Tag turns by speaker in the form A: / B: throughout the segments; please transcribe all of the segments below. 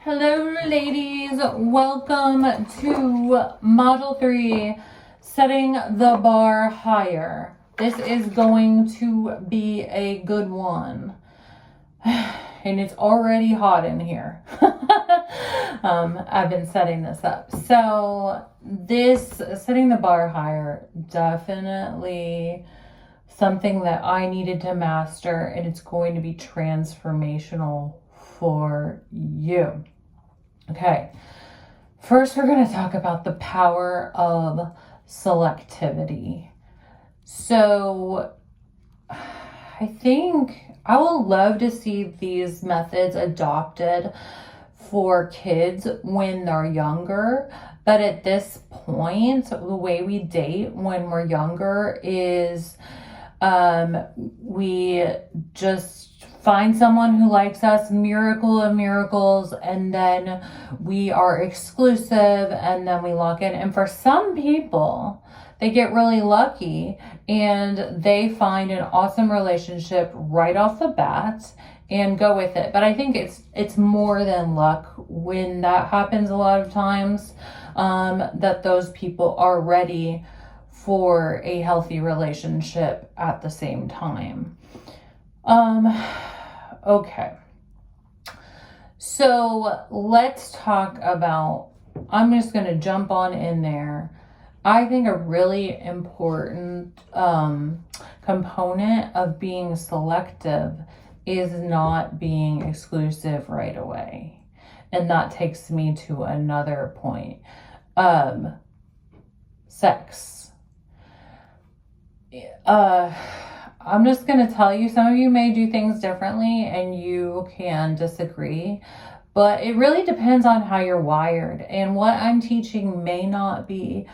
A: Hello ladies, welcome to Module 3, Setting the Bar Higher. This is going to be a good one. And it's already hot in here. I've been setting this up. So this Setting the Bar Higher, definitely something that I needed to master, and it's going to be transformational for you. Okay, first we're going to talk about the power of selectivity. So I think I would love to see these methods adopted for kids when they're younger. But at this point, the way we date when we're younger is we just find someone who likes us, miracle of miracles, and then we are exclusive, and then we lock in. And for some people, they get really lucky and they find an awesome relationship right off the bat and go with it. But I think it's more than luck when that happens a lot of times, that those people are ready for a healthy relationship at the same time. Okay. So let's talk about, I'm just going to jump on in there. I think a really important component of being selective is not being exclusive right away. And that takes me to another point. Sex. I'm just going to tell you, some of you may do things differently and you can disagree, but it really depends on how you're wired. And what I'm teaching may not be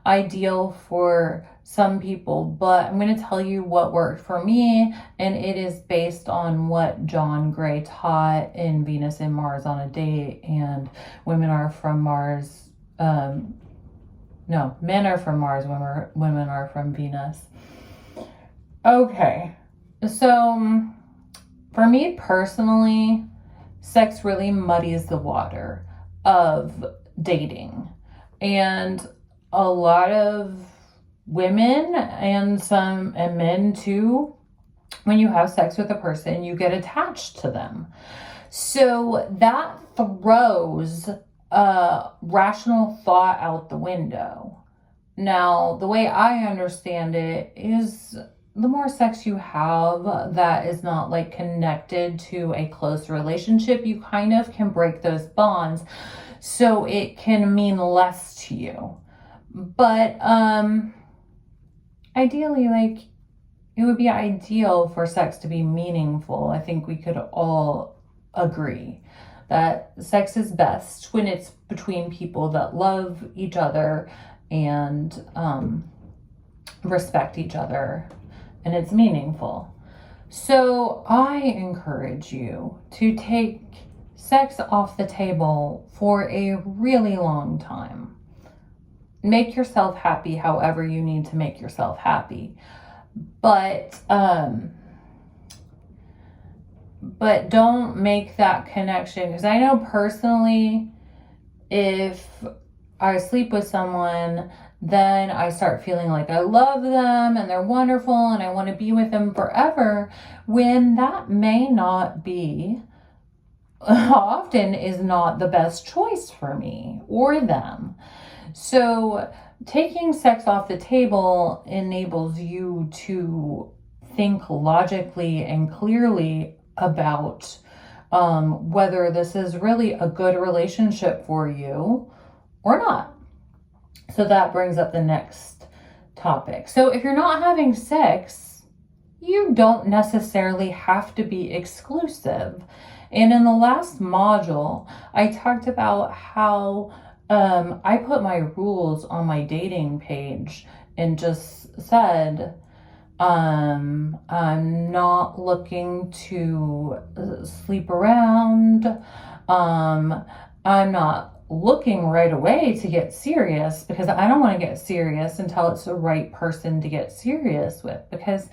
A: ideal for some people, but I'm going to tell you what worked for me, and it is based on what John Gray taught in Venus and Mars on a Date and Women Are From Mars. No, men are from Mars, women are from Venus. Okay, so for me personally, sex really muddies the water of dating. And a lot of women and men too, when you have sex with a person, you get attached to them. So that throws rational thought out the window. Now, the way I understand it is, the more sex you have that is not like connected to a close relationship, you kind of can break those bonds, so it can mean less to you. But ideally, like, it would be ideal for sex to be meaningful. I think we could all agree that sex is best when it's between people that love each other and respect each other, and it's meaningful. So I encourage you to take sex off the table for a really long time. Make yourself happy however you need to make yourself happy. But don't make that connection, because I know personally, if I sleep with someone, then I start feeling like I love them and they're wonderful and I want to be with them forever, when that may not be, often is not the best choice for me or them. So taking sex off the table enables you to think logically and clearly about whether this is really a good relationship for you or not. So that brings up the next topic. So if you're not having sex, you don't necessarily have to be exclusive. And in the last module, I talked about how I put my rules on my dating page and just said, I'm not looking to sleep around. I'm not looking right away to get serious, because I don't want to get serious until it's the right person to get serious with, because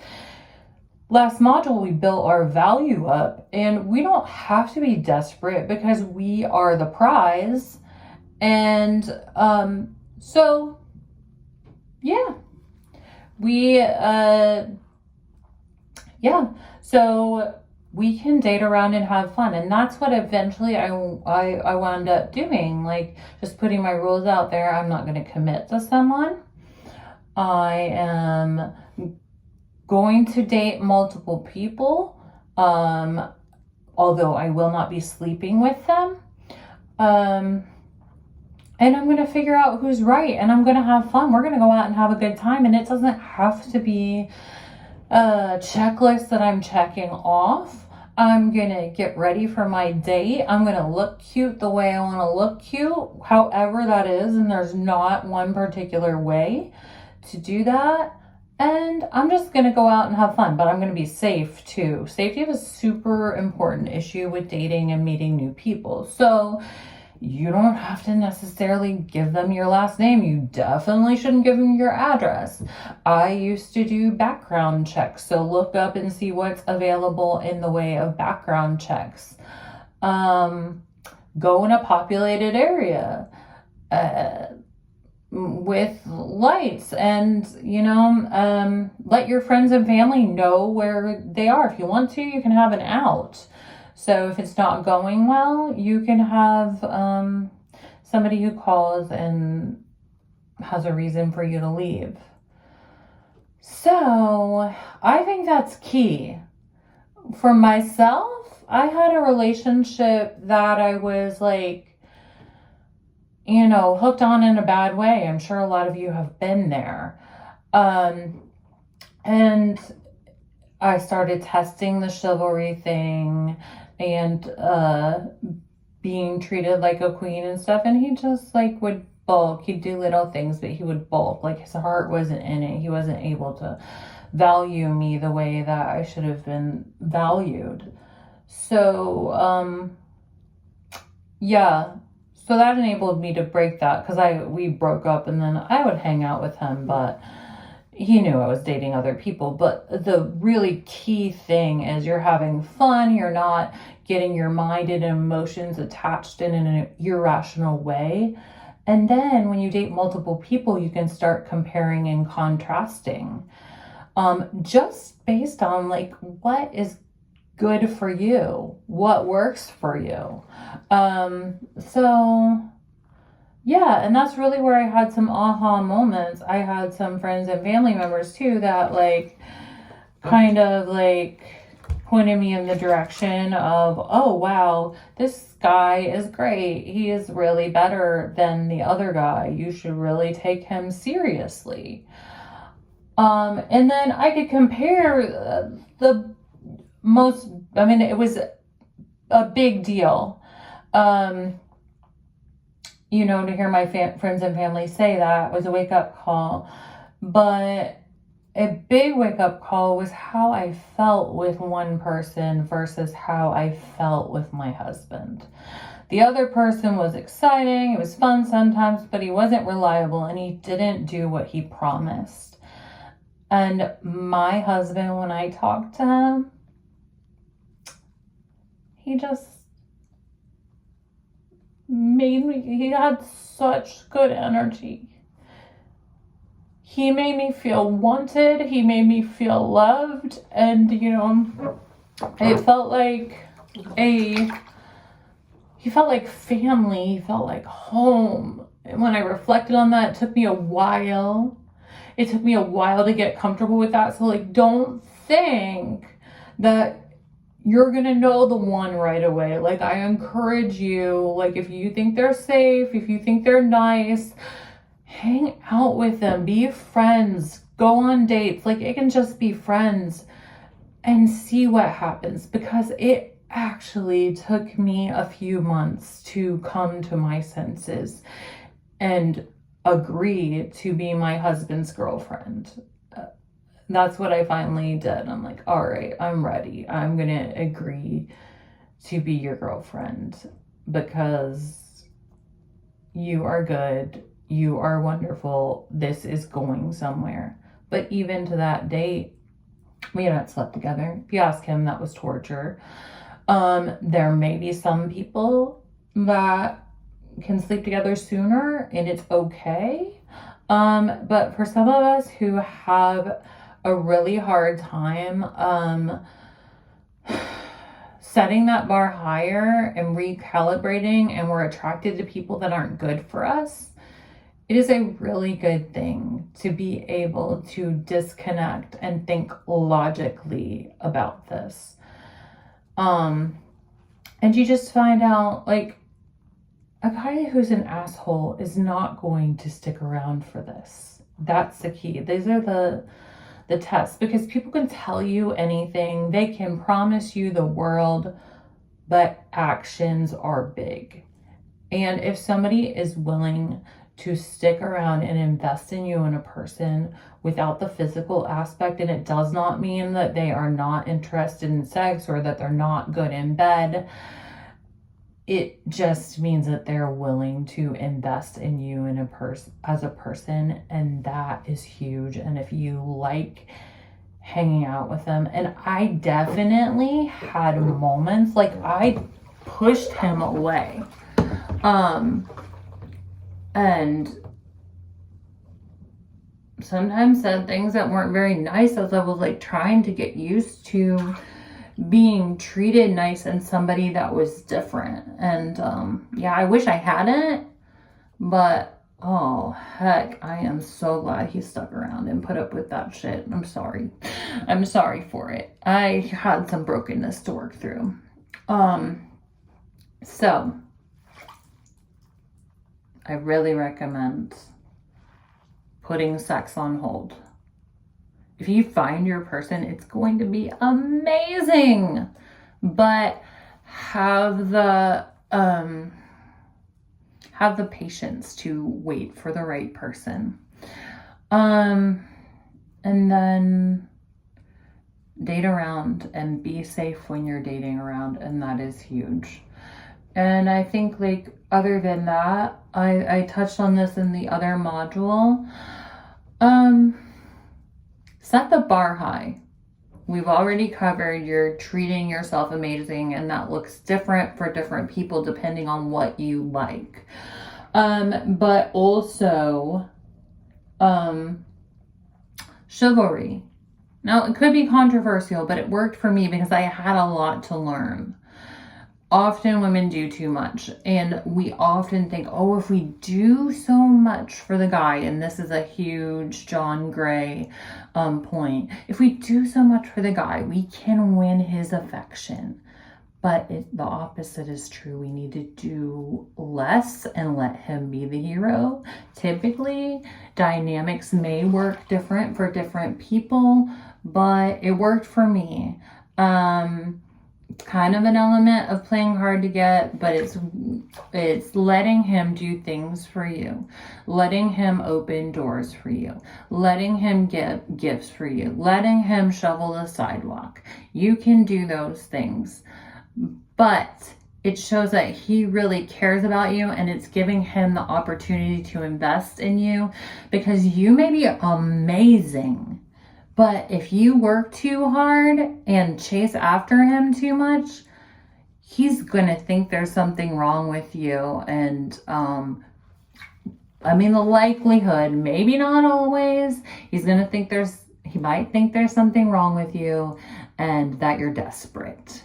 A: last module, we built our value up, and we don't have to be desperate because we are the prize. And so yeah, we so we can date around and have fun, and that's what eventually I wound up doing, like just putting my rules out there. I'm not going to commit to someone. I am going to date multiple people, although I will not be sleeping with them. And I'm going to figure out who's right, and I'm going to have fun. We're going to go out and have a good time, and it doesn't have to be a checklist that I'm checking off. I'm going to get ready for my date. I'm going to look cute the way I want to look cute, however that is, and there's not one particular way to do that. And I'm just going to go out and have fun, but I'm going to be safe too. Safety is a super important issue with dating and meeting new people. So you don't have to necessarily give them your last name. You definitely shouldn't give them your address. I used to do background checks, so look up and see what's available in the way of background checks. Go in a populated area with lights, and let your friends and family know where they are. If you want to, you can have an out. So if it's not going well, you can have somebody who calls and has a reason for you to leave. So I think that's key. For myself, I had a relationship that I was like, hooked on in a bad way. I'm sure a lot of you have been there. And I started testing the chivalry thing and being treated like a queen and stuff, and he just like would bulk. He'd do little things, but he would bulk. Like his heart wasn't in it. He wasn't able to value me the way that I should have been valued. So so that enabled me to break that, because we broke up, and then I would hang out with him, but he knew I was dating other people. But the really key thing is you're having fun. You're not getting your mind and emotions attached in an irrational way. And then when you date multiple people, you can start comparing and contrasting, just based on like what is good for you, what works for you. And that's really where I had some aha moments. I had some friends and family members too that like kind of like pointed me in the direction of, oh wow, this guy is great. He is really better than the other guy. You should really take him seriously. And then I could compare it was a big deal. To hear my friends and family say that was a wake-up call. But a big wake-up call was how I felt with one person versus how I felt with my husband. The other person was exciting, it was fun sometimes, but he wasn't reliable, and he didn't do what he promised. And my husband, when I talked to him, he just he had such good energy. He made me feel wanted. He made me feel loved. And, it felt like he felt like family. He felt like home. And when I reflected on that, it took me a while. It took me a while to get comfortable with that. So, like, don't think that you're going to know the one right away. Like, I encourage you, like, if you think they're safe, if you think they're nice, hang out with them, be friends, go on dates. Like, it can just be friends and see what happens, because it actually took me a few months to come to my senses and agree to be my husband's girlfriend. That's what I finally did. I'm like, all right, I'm ready. I'm going to agree to be your girlfriend because you are good. You are wonderful. This is going somewhere. But even to that date, We haven't slept together. If you ask him, that was torture. There may be some people that can sleep together sooner and it's okay. But for some of us who have a really hard time setting that bar higher and recalibrating, and we're attracted to people that aren't good for us, it is a really good thing to be able to disconnect and think logically about this. And you just find out, like, a guy who's an asshole is not going to stick around for this. That's the key. These are the tests, because people can tell you anything. They can promise you the world, but actions are big. And if somebody is willing to stick around and invest in you and a person without the physical aspect, and it does not mean that they are not interested in sex or that they're not good in bed, it just means that they're willing to invest in you in as a person, and that is huge. And if you like hanging out with them, and I definitely had moments like I pushed him away, and sometimes said things that weren't very nice as I was like trying to get used to being treated nice and somebody that was different. And yeah, I wish I hadn't, but oh heck, I am so glad he stuck around and put up with that shit. I'm sorry for it. I had some brokenness to work through. So I really recommend putting sex on hold. If you find your person, it's going to be amazing. But have the patience to wait for the right person. And then date around and be safe when you're dating around, and that is huge. And I think, like, other than that, I touched on this in the other module. Set the bar high. We've already covered you're treating yourself amazing, and that looks different for different people depending on what you like. But also, chivalry. Now, it could be controversial, but it worked for me because I had a lot to learn. Often women do too much, and we often think, oh, if we do so much for the guy, and this is a huge John Gray point, if we do so much for the guy, we can win his affection. But the opposite is true. We need to do less and let him be the hero. Typically, dynamics may work different for different people, but it worked for me. Kind of an element of playing hard to get, but it's letting him do things for you, letting him open doors for you, letting him get gifts for you, letting him shovel the sidewalk. You can do those things, but it shows that he really cares about you, and it's giving him the opportunity to invest in you, because you may be amazing, but if you work too hard and chase after him too much, he's going to think there's something wrong with you. And, I mean, the likelihood, maybe not always, he might think there's something wrong with you and that you're desperate.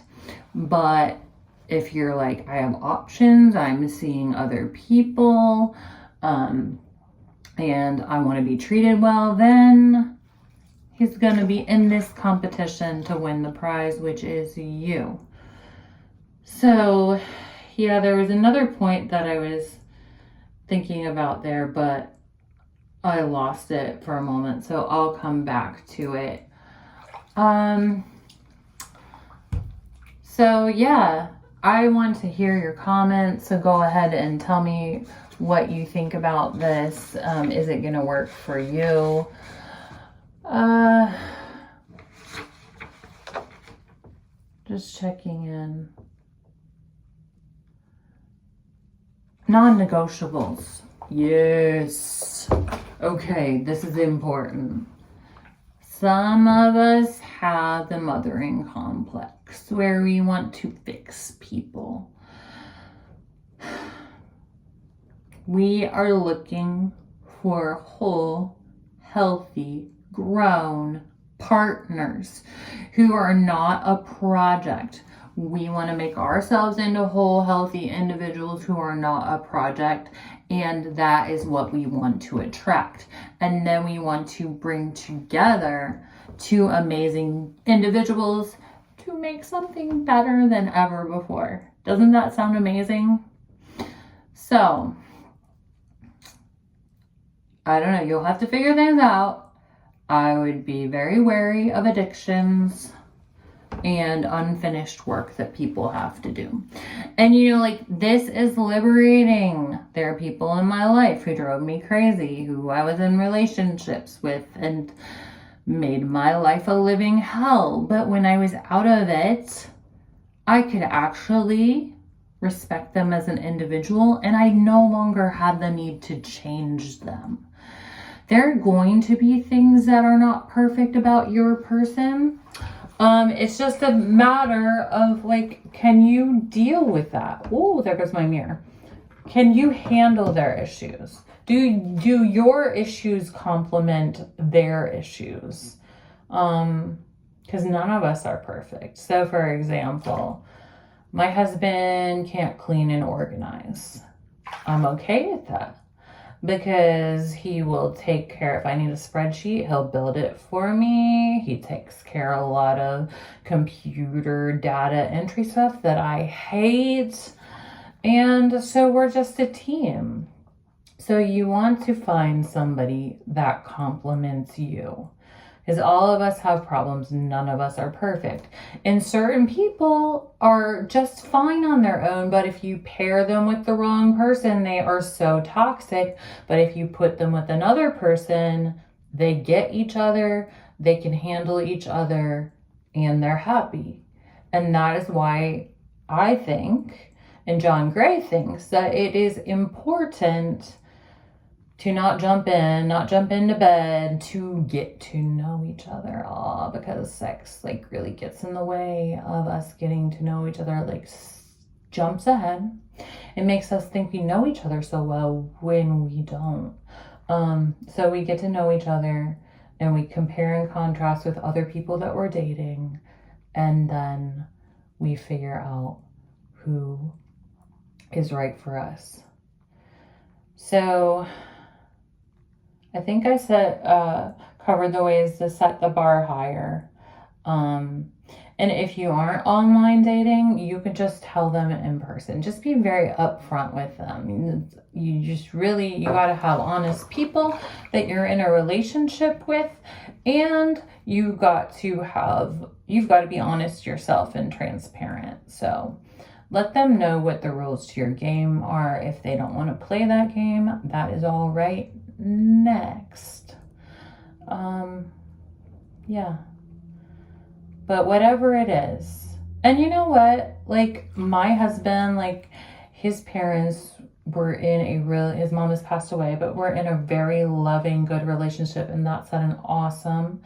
A: But if you're like, I have options, I'm seeing other people, and I want to be treated well, then he's going to be in this competition to win the prize, which is you. So, yeah, there was another point that I was thinking about there, but I lost it for a moment, so I'll come back to it. So, yeah, I want to hear your comments, so go ahead and tell me what you think about this. Is it going to work for you? Just checking in. Non-negotiables. Yes. Okay, this is important. some of us have the mothering complex where we want to fix people. We are looking for whole, healthy, grown partners who are not a project. We want to make ourselves into whole, healthy individuals who are not a project, and that is what we want to attract. And then we want to bring together two amazing individuals to make something better than ever before. Doesn't that sound amazing? So, I don't know, you'll have to figure things out. I would be very wary of addictions and unfinished work that people have to do. And like, this is liberating. There are people in my life who drove me crazy, who I was in relationships with and made my life a living hell. But when I was out of it, I could actually respect them as an individual, and I no longer had the need to change them. There are going to be things that are not perfect about your person. It's just a matter of, like, can you deal with that? Oh, there goes my mirror. Can you handle their issues? Do your issues complement their issues? Because none of us are perfect. So, for example, my husband can't clean and organize. I'm okay with that, because he will take care. If I need a spreadsheet, he'll build it for me. He takes care of a lot of computer data entry stuff that I hate. And so we're just a team. So you want to find somebody that complements you. Because all of us have problems. None of us are perfect. And certain people are just fine on their own. But if you pair them with the wrong person, they are so toxic. But if you put them with another person, they get each other, they can handle each other, and they're happy. And that is why I think, and John Gray thinks, that it is important to not jump into bed, to get to know each other. Because sex really gets in the way of us getting to know each other, jumps ahead. It makes us think we know each other so well when we don't. So we get to know each other, and we compare and contrast with other people that we're dating, and then we figure out who is right for us. So I think I covered the ways to set the bar higher. And if you aren't online dating, you could just tell them in person. Just be very upfront with them. You got to have honest people that you're in a relationship with, and you've got to be honest yourself and transparent. So let them know what the rules to your game are. If they don't want to play that game, that is all right. Next. Yeah. But whatever it is. And you know what? My husband, his parents were his mom has passed away, but we're in a very loving, good relationship, and that set an awesome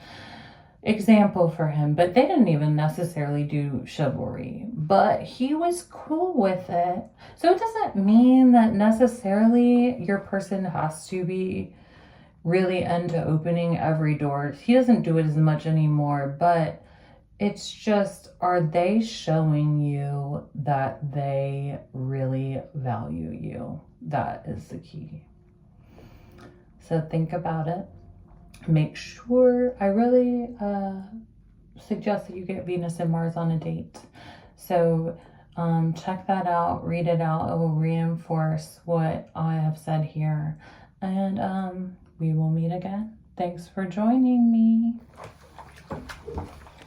A: example for him. But they didn't even necessarily do chivalry, but he was cool with it. So it doesn't mean that necessarily your person has to be really into opening every door. He doesn't do it as much anymore, but it's just, are they showing you that they really value you? That is the key. So think about it. Make sure, I really suggest that you get Venus and Mars on a date. So check that out, read it out. It will reinforce what I have said here. And we will meet again. Thanks for joining me.